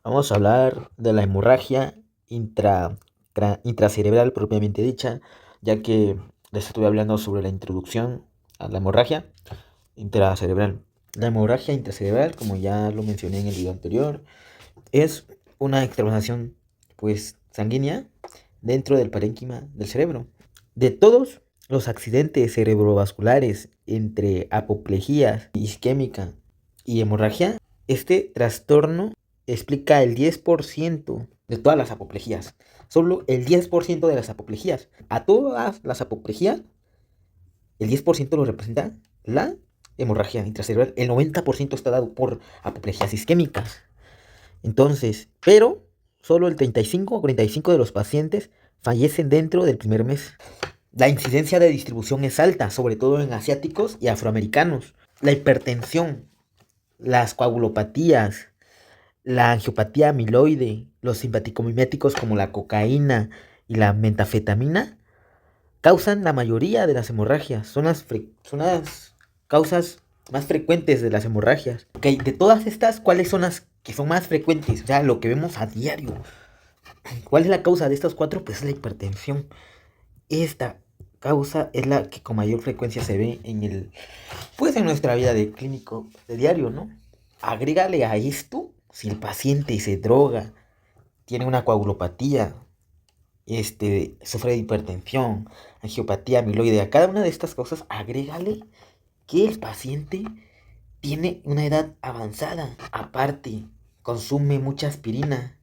Vamos a hablar de la hemorragia intracerebral propiamente dicha, ya que les estuve hablando sobre la introducción a la hemorragia intracerebral. La hemorragia intracerebral, como ya lo mencioné en el video anterior, es una extravasación sanguínea dentro del parénquima del cerebro. De todos los accidentes cerebrovasculares entre apoplejía isquémica y hemorragia, este trastorno explica el 10% de todas las apoplejías. Solo el 10% de las apoplejías. A todas las apoplejías, el 10% lo representa la hemorragia intracerebral. El 90% está dado por apoplejías isquémicas. Entonces, pero solo el 35 o 45% de los pacientes fallecen dentro del primer mes. La incidencia de distribución es alta, sobre todo en asiáticos y afroamericanos. La hipertensión, las coagulopatías, la angiopatía amiloide, los simpaticomiméticos como la cocaína y la metafetamina causan la mayoría de las hemorragias. Son las causas más frecuentes de las hemorragias. Ok, de todas estas, ¿cuáles son las que son más frecuentes? O sea, lo que vemos a diario. ¿Cuál es la causa de estas cuatro? Pues la hipertensión. Esta causa es la que con mayor frecuencia se ve en nuestra vida de clínico de diario, ¿no? Agrégale a esto, si el paciente se droga, tiene una coagulopatía, sufre de hipertensión, angiopatía amiloide, a cada una de estas cosas, agrégale que el paciente tiene una edad avanzada, aparte, consume mucha aspirina,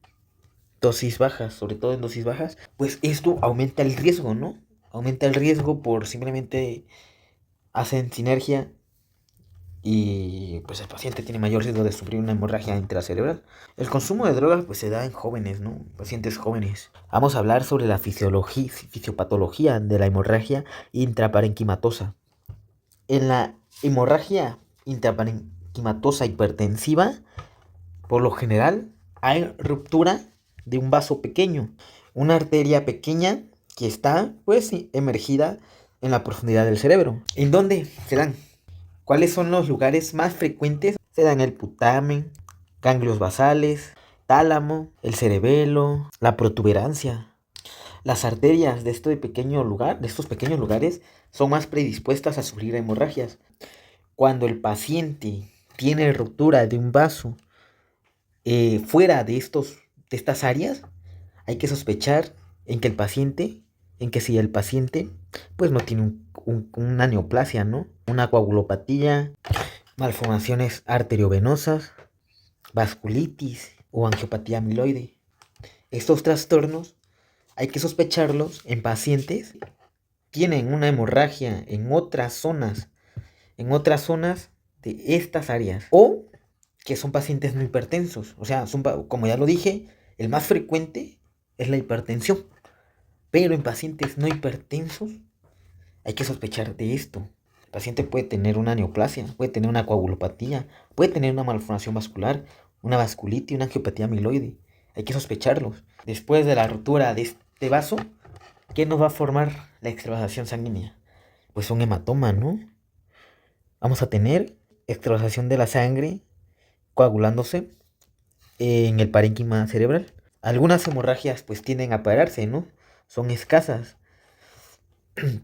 dosis bajas, sobre todo en dosis bajas, pues esto aumenta el riesgo, ¿no? Aumenta el riesgo por simplemente hacen sinergia y pues el paciente tiene mayor riesgo de sufrir una hemorragia intracerebral. El consumo de drogas pues se da en jóvenes, ¿no? Pacientes jóvenes. Vamos a hablar sobre la fisiopatología de la hemorragia intraparenquimatosa. En la hemorragia intraparenquimatosa hipertensiva, por lo general, hay ruptura de un vaso pequeño, una arteria pequeña que está emergida en la profundidad del cerebro. ¿En dónde se dan? ¿Cuáles son los lugares más frecuentes? Se dan el putamen, ganglios basales, tálamo, el cerebelo, la protuberancia. Las arterias de estos pequeños lugares son más predispuestas a sufrir hemorragias. Cuando el paciente tiene ruptura de un vaso fuera de estas áreas, hay que sospechar en que si el paciente pues no tiene una neoplasia, ¿no? Una coagulopatía, malformaciones arteriovenosas, vasculitis o angiopatía amiloide. Estos trastornos hay que sospecharlos en pacientes que tienen una hemorragia en otras zonas de estas áreas, o que son pacientes no hipertensos. O sea, como ya lo dije, el más frecuente es la hipertensión. Pero en pacientes no hipertensos hay que sospechar de esto. El paciente puede tener una neoplasia, puede tener una coagulopatía, puede tener una malformación vascular, una vasculitis, una angiopatía amiloide. Hay que sospecharlos. Después de la ruptura de este vaso, ¿qué nos va a formar la extravasación sanguínea? Pues un hematoma, ¿no? Vamos a tener extravasación de la sangre coagulándose en el parénquima cerebral. Algunas hemorragias pues tienden a pararse, ¿no? Son escasas.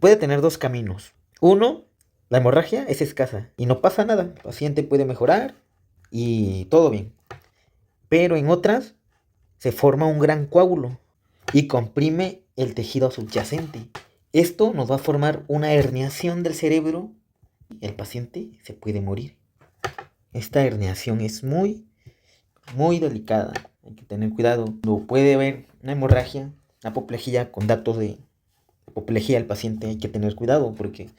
Puede tener dos caminos. Uno, la hemorragia es escasa y no pasa nada. El paciente puede mejorar y todo bien. Pero en otras se forma un gran coágulo y comprime el tejido subyacente. Esto nos va a formar una herniación del cerebro y el paciente se puede morir. Esta herniación es muy, muy delicada. Hay que tener cuidado. No puede haber una hemorragia, una apoplejía con datos de apoplejía del paciente. Hay que tener cuidado porque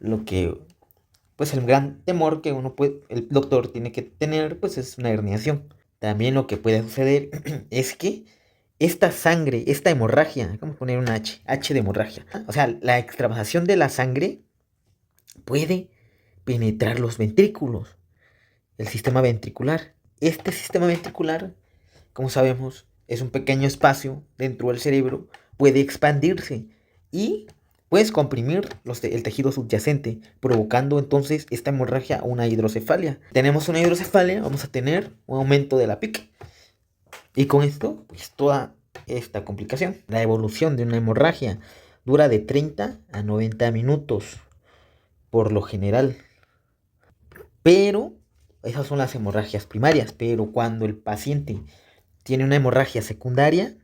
el gran temor que el doctor tiene que tener, pues es una herniación. También lo que puede suceder es que esta sangre, esta hemorragia, vamos a poner una H de hemorragia. O sea, la extravasación de la sangre puede penetrar los ventrículos, el sistema ventricular. Este sistema ventricular, como sabemos, es un pequeño espacio dentro del cerebro, puede expandirse y puedes comprimir el tejido subyacente, provocando entonces esta hemorragia una hidrocefalia. Tenemos una hidrocefalia, vamos a tener un aumento de la PIC. Y con esto, pues toda esta complicación. La evolución de una hemorragia dura de 30 a 90 minutos, por lo general. Pero esas son las hemorragias primarias. Pero cuando el paciente tiene una hemorragia secundaria,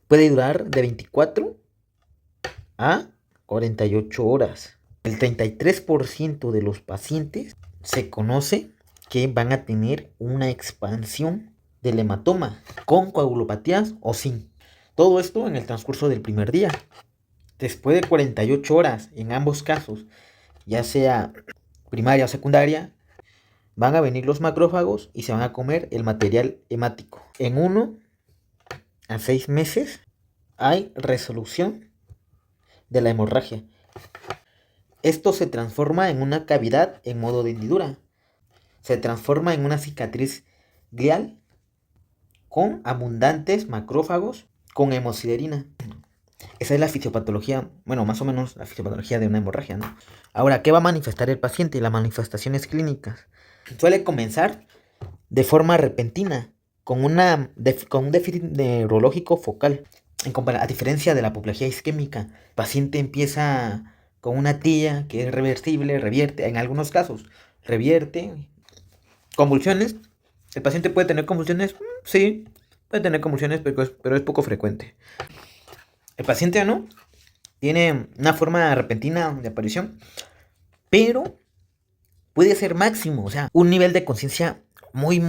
puede durar de 24 a 48 horas. El 33% de los pacientes se conoce que van a tener una expansión del hematoma con coagulopatías o sin. Todo esto en el transcurso del primer día. Después de 48 horas, en ambos casos, ya sea primaria o secundaria, van a venir los macrófagos y se van a comer el material hemático. En 1 a 6 meses hay resolución de la hemorragia. Esto se transforma en una cavidad en modo de hendidura. Se transforma en una cicatriz glial con abundantes macrófagos con hemosiderina. Esa es la fisiopatología, bueno, más o menos la fisiopatología de una hemorragia, ¿no? Ahora, ¿qué va a manifestar el paciente? Las manifestaciones clínicas. Suele comenzar de forma repentina, con un déficit neurológico focal. A diferencia de la apoplejía isquémica, el paciente empieza con una tilla que es reversible, revierte, en algunos casos, revierte. Convulsiones. ¿El paciente puede tener convulsiones? Sí, puede tener convulsiones, pero es poco frecuente. El paciente no tiene una forma repentina de aparición, pero puede ser máximo, o sea, un nivel de conciencia muy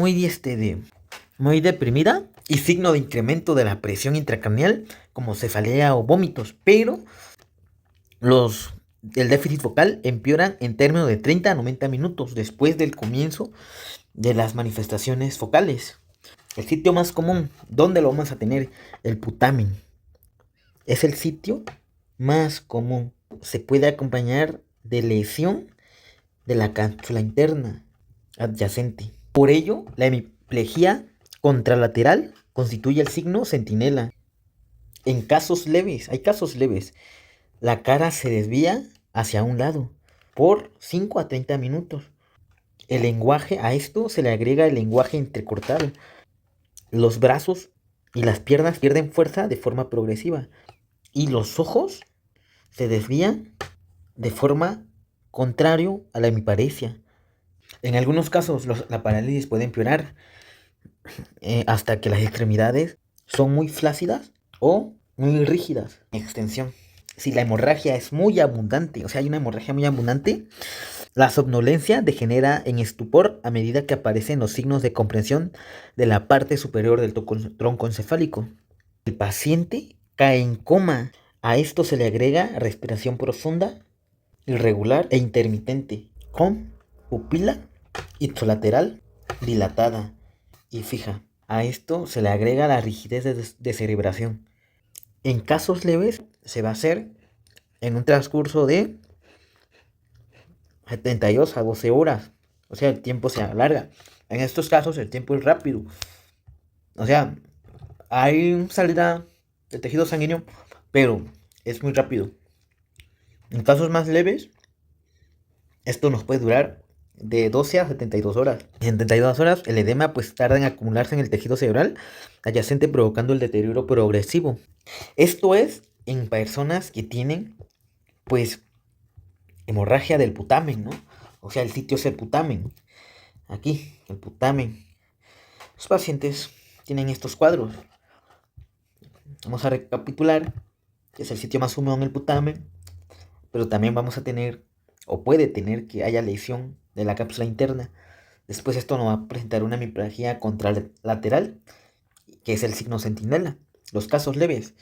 deprimida y signo de incremento de la presión intracraneal, como cefalea o vómitos, pero el déficit focal empeoran en términos de 30 a 90 minutos después del comienzo de las manifestaciones focales. El sitio más común, ¿dónde lo vamos a tener? El putamen. Es el sitio más común. Se puede acompañar de lesión de la cápsula interna adyacente. Por ello, la hemiplegia contralateral constituye el signo centinela. En casos leves, hay casos leves, la cara se desvía hacia un lado por 5 a 30 minutos. El lenguaje, a esto se le agrega el lenguaje entrecortado. Los brazos y las piernas pierden fuerza de forma progresiva y los ojos se desvían de forma contrario a la hemiparesia. En algunos casos la parálisis puede empeorar hasta que las extremidades son muy flácidas o muy rígidas en extensión. Si la hemorragia es muy abundante, o sea, hay una hemorragia muy abundante, la somnolencia degenera en estupor a medida que aparecen los signos de comprensión de la parte superior del tronco encefálico. El paciente cae en coma. A esto se le agrega respiración profunda, irregular e intermitente, con pupila ipsilateral dilatada y fija. A esto se le agrega la rigidez de cerebración. En casos leves se va a hacer en un transcurso de 72 a 12 horas. O sea, el tiempo se alarga. En estos casos el tiempo es rápido. O sea, hay salida de tejido sanguíneo, pero es muy rápido. En casos más leves, esto nos puede durar de 12 a 72 horas. En 72 horas el edema pues tarda en acumularse en el tejido cerebral adyacente, provocando el deterioro progresivo. Esto es en personas que tienen pues hemorragia del putamen, ¿no? O sea, el sitio es el putamen. Aquí, el putamen. Los pacientes tienen estos cuadros. Vamos a recapitular. Es el sitio más húmedo en el putamen. Pero también vamos a tener, o puede tener, que haya lesión de la cápsula interna. Después esto nos va a presentar una hemiplegia contralateral, que es el signo centinela. Los casos leves.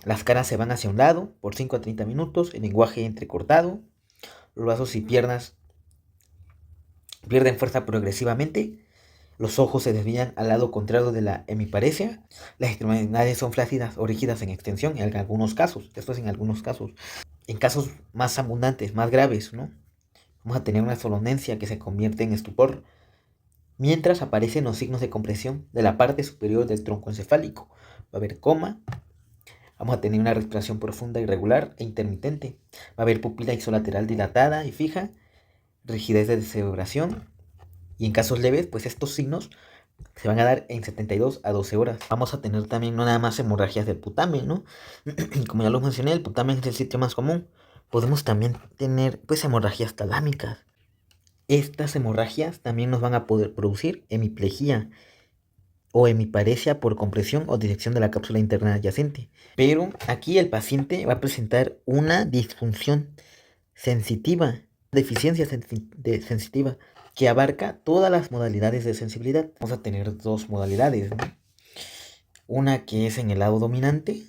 Las caras se van hacia un lado por 5 a 30 minutos. El lenguaje entrecortado. Los brazos y piernas pierden fuerza progresivamente. Los ojos se desvían al lado contrario de la hemiparesia. Las extremidades son flácidas o rígidas en extensión en algunos casos. Esto es en algunos casos. En casos más abundantes, más graves, ¿no? Vamos a tener una somnolencia que se convierte en estupor, mientras aparecen los signos de compresión de la parte superior del tronco encefálico. Va a haber coma. Vamos a tener una respiración profunda, irregular e intermitente. Va a haber pupila isolateral dilatada y fija, rigidez de descerebración. Y en casos leves, pues estos signos se van a dar en 72 a 12 horas. Vamos a tener también no nada más hemorragias del putamen, ¿no? Como ya lo mencioné, el putamen es el sitio más común. Podemos también tener pues hemorragias talámicas. Estas hemorragias también nos van a poder producir hemiplegia o hemiparesia por compresión o disección de la cápsula interna adyacente. Pero aquí el paciente va a presentar una disfunción sensitiva, deficiencia sensitiva, que abarca todas las modalidades de sensibilidad. Vamos a tener dos modalidades, ¿no? Una que es en el lado dominante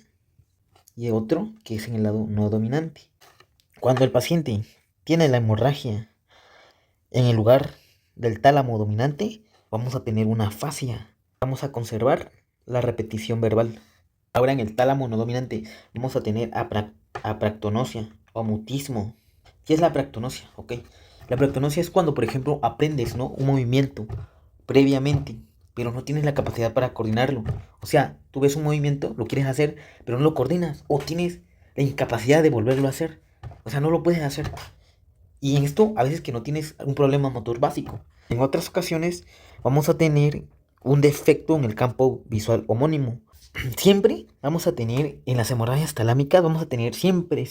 y otro que es en el lado no dominante. Cuando el paciente tiene la hemorragia en el lugar del tálamo dominante, vamos a tener una afasia. Vamos a conservar la repetición verbal. Ahora en el tálamo no dominante vamos a tener apractonosia o mutismo. ¿Qué es la apractonosia? Ok. La apractonosia es cuando, por ejemplo, aprendes, ¿no?, un movimiento previamente, pero no tienes la capacidad para coordinarlo. O sea, tú ves un movimiento, lo quieres hacer, pero no lo coordinas. O tienes la incapacidad de volverlo a hacer. O sea, no lo puedes hacer. Y en esto, a veces que no tienes un problema motor básico. En otras ocasiones, vamos a tener un defecto en el campo visual homónimo. Siempre vamos a tener, en las hemorragias talámicas, vamos a tener siempre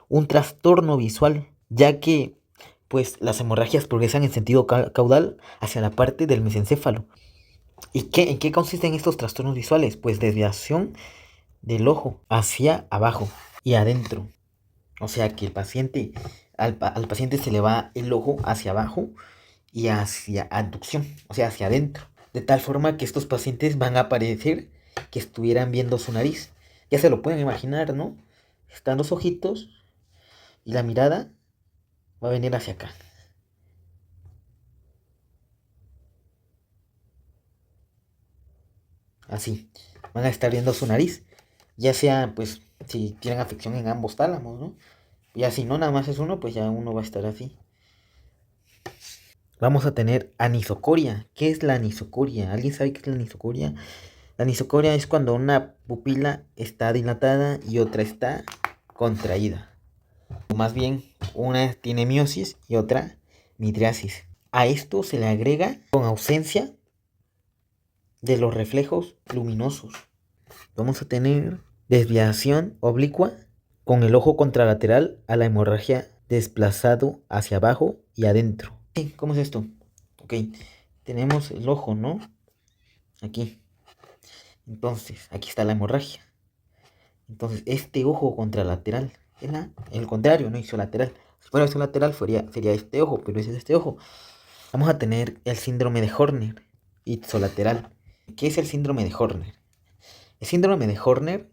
un trastorno visual, ya que pues las hemorragias progresan en sentido caudal hacia la parte del mesencéfalo. ¿Y en qué consisten estos trastornos visuales? Pues desviación del ojo hacia abajo y adentro. O sea que al paciente se le va el ojo hacia abajo y hacia abducción, o sea, hacia adentro. De tal forma que estos pacientes van a parecer que estuvieran viendo su nariz. Ya se lo pueden imaginar, ¿no? Están los ojitos y la mirada va a venir hacia acá. Así. Van a estar viendo su nariz. Ya sea, pues, si tienen afección en ambos tálamos, ¿no? Ya si no nada más es uno, pues ya uno va a estar así. Vamos a tener anisocoria. ¿Qué es la anisocoria? ¿Alguien sabe qué es la anisocoria? La anisocoria es cuando una pupila está dilatada y otra está contraída. O más bien, una tiene miosis y otra midriasis. A esto se le agrega con ausencia de los reflejos luminosos. Vamos a tener desviación oblicua con el ojo contralateral a la hemorragia desplazado hacia abajo y adentro. Sí, ¿cómo es esto? Ok, tenemos el ojo, ¿no? Aquí. Entonces, aquí está la hemorragia. Entonces, este ojo contralateral era el contrario, no isolateral. Si fuera isolateral sería este ojo, pero ese es este ojo. Vamos a tener el síndrome de Horner, ipsolateral. ¿Qué es el síndrome de Horner? El síndrome de Horner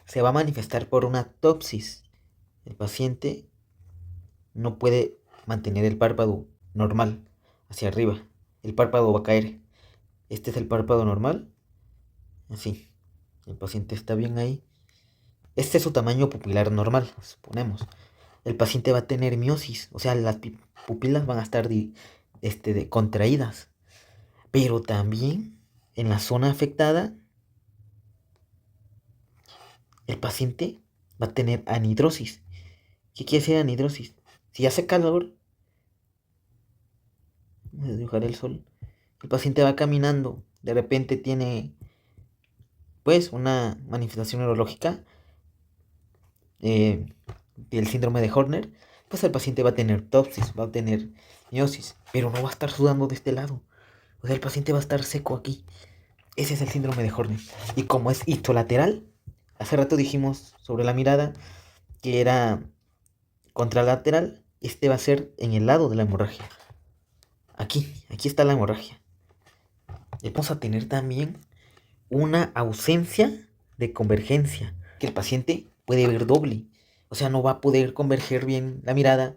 se va a manifestar por una ptopsis. El paciente no puede mantener el párpado normal hacia arriba. El párpado va a caer. Este es el párpado normal. Así. El paciente está bien ahí. Este es su tamaño pupilar normal, suponemos. El paciente va a tener miosis, o sea, las pupilas van a estar contraídas. Pero también en la zona afectada, el paciente va a tener anhidrosis. ¿Qué quiere decir anhidrosis? Si hace calor, voy a dibujar el sol, el paciente va caminando, de repente tiene pues una manifestación neurológica del síndrome de Horner, pues el paciente va a tener ptopsis, va a tener miosis, pero no va a estar sudando de este lado. O sea, el paciente va a estar seco aquí. Ese es el síndrome de Horner. Y como es ipsolateral, hace rato dijimos sobre la mirada que era contralateral, este va a ser en el lado de la hemorragia. Aquí está la hemorragia. Y vamos a tener también una ausencia de convergencia, que el paciente puede ver doble. O sea, no va a poder converger bien la mirada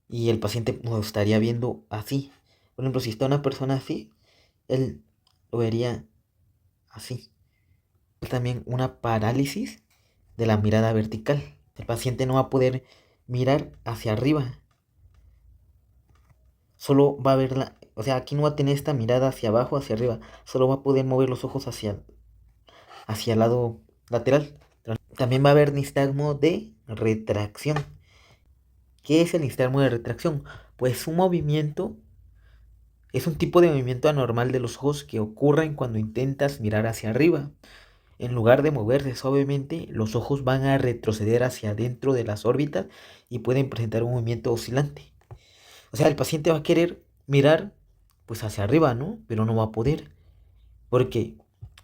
y el paciente lo estaría viendo así. Por ejemplo, si está una persona así, él lo vería así. También una parálisis de la mirada vertical. El paciente no va a poder mirar hacia arriba. Solo va a verla, o sea, aquí no va a tener esta mirada hacia abajo, hacia arriba. Solo va a poder mover los ojos hacia el lado lateral. También va a haber nistagmo de retracción. ¿Qué es el nistagmo de retracción? Pues un movimiento, es un tipo de movimiento anormal de los ojos que ocurren cuando intentas mirar hacia arriba. En lugar de moverse suavemente, los ojos van a retroceder hacia adentro de las órbitas y pueden presentar un movimiento oscilante. O sea, el paciente va a querer mirar pues hacia arriba, ¿no? Pero no va a poder, porque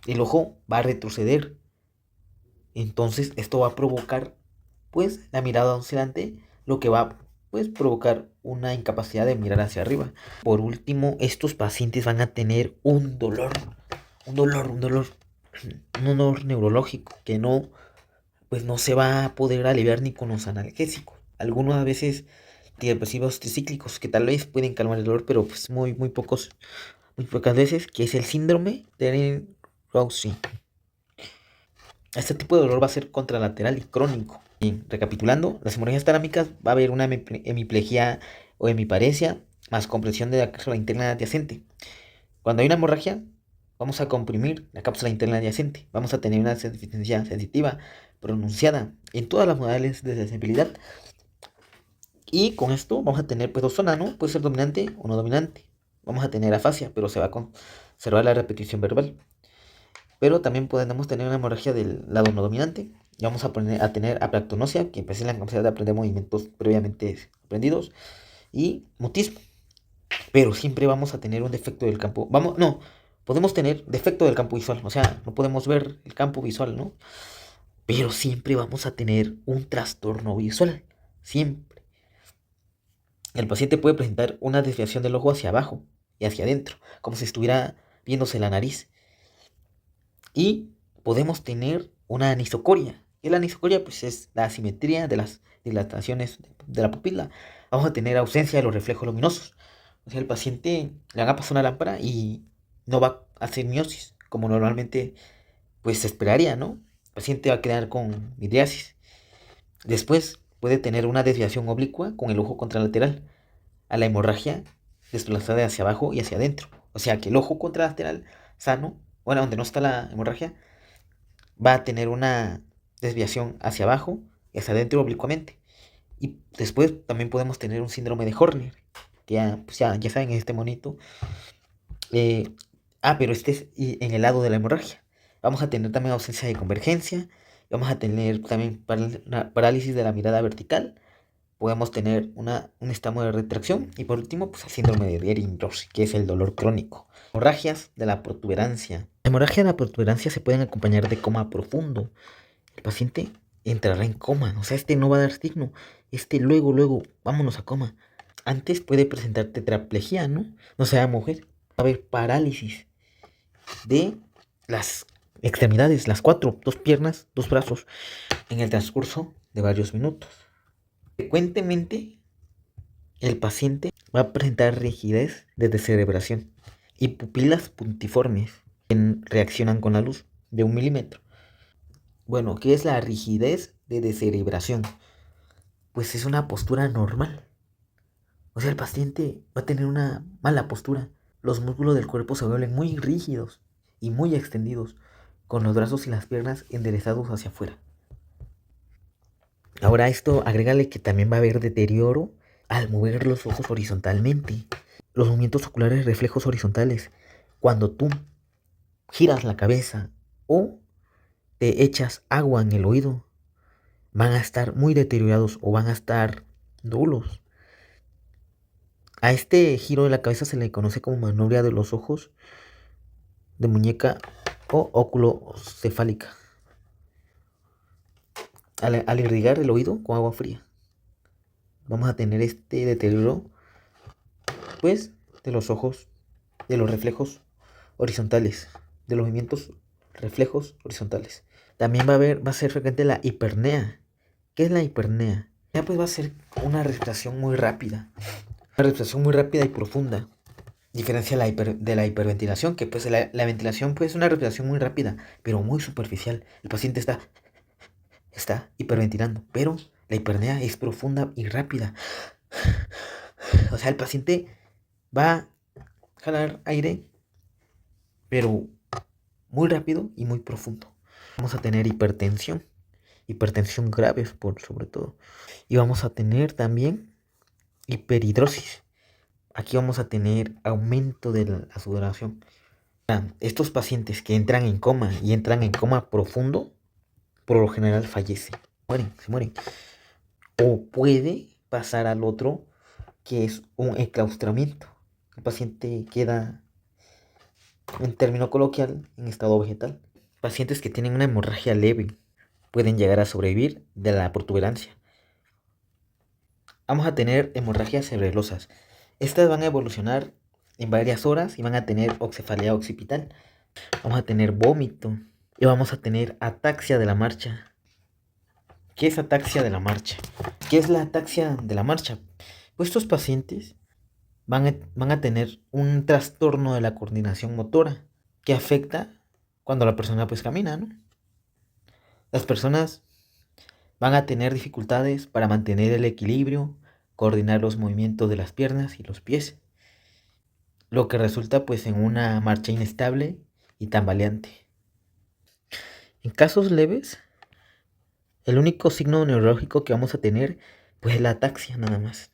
el ojo va a retroceder. Entonces esto va a provocar pues la mirada oscilante, lo que va a pues provocar una incapacidad de mirar hacia arriba. Por último, estos pacientes van a tener un dolor neurológico que no pues no se va a poder aliviar ni con los analgésicos. Algunos a veces antidepresivos tricíclicos que tal vez pueden calmar el dolor, pero pues muy pocas veces, que es el síndrome de Rowse. Este tipo de dolor va a ser contralateral y crónico. Bien, recapitulando, las hemorragias talámicas va a haber una hemiplegia o hemiparesia más compresión de la cápsula interna adyacente. Cuando hay una hemorragia, vamos a comprimir la cápsula interna adyacente. Vamos a tener una deficiencia sensitiva pronunciada en todas las modalidades de sensibilidad. Y con esto vamos a tener pues dos zonas, ¿no? Puede ser dominante o no dominante. Vamos a tener afasia, pero se va a conservar la repetición verbal. Pero también podemos tener una hemorragia del lado no dominante. Y vamos a tener aplactonosia, que es la capacidad de aprender movimientos previamente aprendidos. Y mutismo. Pero siempre vamos a tener un defecto del campo. Podemos tener defecto del campo visual. O sea, no podemos ver el campo visual, ¿no? Pero siempre vamos a tener un trastorno visual. Siempre. El paciente puede presentar una desviación del ojo hacia abajo y hacia adentro, como si estuviera viéndose la nariz. Y podemos tener una anisocoria. Y la anisocoria pues es la asimetría de las dilataciones de la pupila. Vamos a tener ausencia de los reflejos luminosos. O sea, el paciente le haga pasar una lámpara y no va a hacer miosis, como normalmente pues se esperaría, ¿no? El paciente va a quedar con midriasis. Después puede tener una desviación oblicua con el ojo contralateral a la hemorragia desplazada hacia abajo y hacia adentro. O sea que el ojo contralateral sano, bueno, donde no está la hemorragia, va a tener una desviación hacia abajo y hacia adentro oblicuamente. Y después también podemos tener un síndrome de Horner, que ya saben, este monito. Eh, pero este es en el lado de la hemorragia. Vamos a tener también ausencia de convergencia. Vamos a tener también una parálisis de la mirada vertical. Podemos tener un estamo de retracción. Y por último, pues el síndrome de Ehrlich, que es el dolor crónico. Hemorragias de la protuberancia. La hemorragia de la protuberancia se pueden acompañar de coma profundo. El paciente entrará en coma. O sea, este no va a dar signo. Luego, vámonos a coma. Antes puede presentar tetraplegia, ¿no? No sea mujer. Va a haber parálisis de las extremidades, las cuatro, dos piernas, dos brazos, en el transcurso de varios minutos. Frecuentemente, el paciente va a presentar rigidez de descerebración y pupilas puntiformes que reaccionan con la luz de 1 milímetro. Bueno, ¿qué es la rigidez de descerebración? Pues es una postura normal. O sea, el paciente va a tener una mala postura. Los músculos del cuerpo se vuelven muy rígidos y muy extendidos, con los brazos y las piernas enderezados hacia afuera. Ahora esto agrégale que también va a haber deterioro al mover los ojos horizontalmente. Los movimientos oculares reflejos horizontales, cuando tú giras la cabeza o te echas agua en el oído, van a estar muy deteriorados o van a estar nulos. A este giro de la cabeza se le conoce como maniobra de los ojos de muñeca o óculocefálica. Al irrigar el oído con agua fría, vamos a tener este deterioro pues de los ojos, de los reflejos horizontales, de los movimientos reflejos horizontales. También va a ser frecuente la hipernea. ¿Qué es la hipernea? Ya pues va a ser una respiración muy rápida. Una respiración muy rápida y profunda. Diferencia de la hiperventilación, que pues la ventilación pues es una respiración muy rápida, pero muy superficial. El paciente está hiperventilando, pero la hipernea es profunda y rápida. O sea, el paciente va a jalar aire, pero muy rápido y muy profundo. Vamos a tener hipertensión grave sobre todo. Y vamos a tener también hiperhidrosis. Aquí vamos a tener aumento de la sudoración. Estos pacientes que entran en coma y entran en coma profundo, por lo general fallecen, se mueren. O puede pasar al otro, que es un enclaustramiento. El paciente queda, en término coloquial, en estado vegetal. Pacientes que tienen una hemorragia leve pueden llegar a sobrevivir de la protuberancia. Vamos a tener hemorragias cerebelosas. Estas van a evolucionar en varias horas y van a tener oxefalea occipital. Vamos a tener vómito y vamos a tener ataxia de la marcha. ¿Qué es ataxia de la marcha? ¿Qué es la ataxia de la marcha? Pues estos pacientes van a tener un trastorno de la coordinación motora que afecta cuando la persona pues camina, ¿no? Las personas van a tener dificultades para mantener el equilibrio, coordinar los movimientos de las piernas y los pies, lo que resulta pues en una marcha inestable y tambaleante. En casos leves, el único signo neurológico que vamos a tener pues es la ataxia nada más.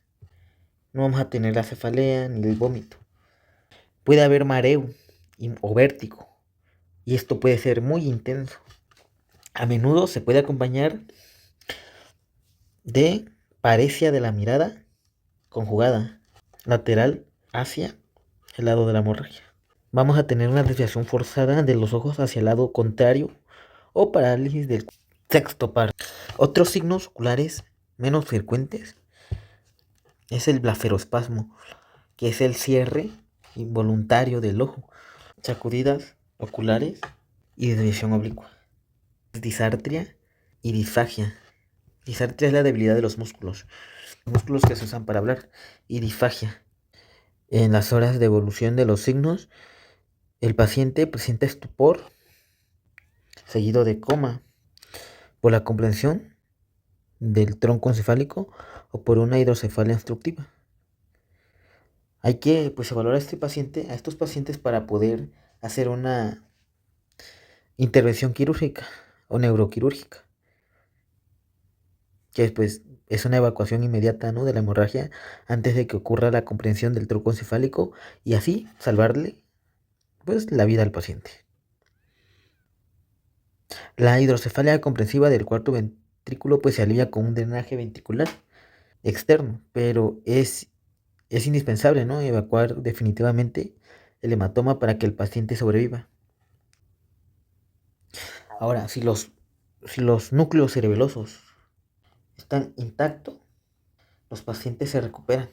No vamos a tener la cefalea ni el vómito. Puede haber mareo o vértigo y esto puede ser muy intenso. A menudo se puede acompañar de paresia de la mirada conjugada lateral hacia el lado de la hemorragia. Vamos a tener una desviación forzada de los ojos hacia el lado contrario o parálisis del sexto par. Otros signos oculares menos frecuentes es el blefaroespasmo, que es el cierre involuntario del ojo, sacudidas oculares y desviación oblicua. Disartria y disfagia. Disartria es la debilidad de los músculos que se usan para hablar, y disfagia. En las horas de evolución de los signos, el paciente presenta estupor seguido de coma por la comprensión del tronco encefálico o por una hidrocefalia obstructiva. Hay que pues evaluar a estos pacientes para poder hacer una intervención quirúrgica o neuroquirúrgica, que pues es una evacuación inmediata, ¿no?, de la hemorragia antes de que ocurra la comprensión del tronco encefálico y así salvarle pues la vida al paciente. La hidrocefalia comprensiva del cuarto ventrículo pues se alivia con un drenaje ventricular externo, pero es indispensable, ¿no?, evacuar definitivamente el hematoma para que el paciente sobreviva. Ahora, si los núcleos cerebelosos están intactos, los pacientes se recuperan.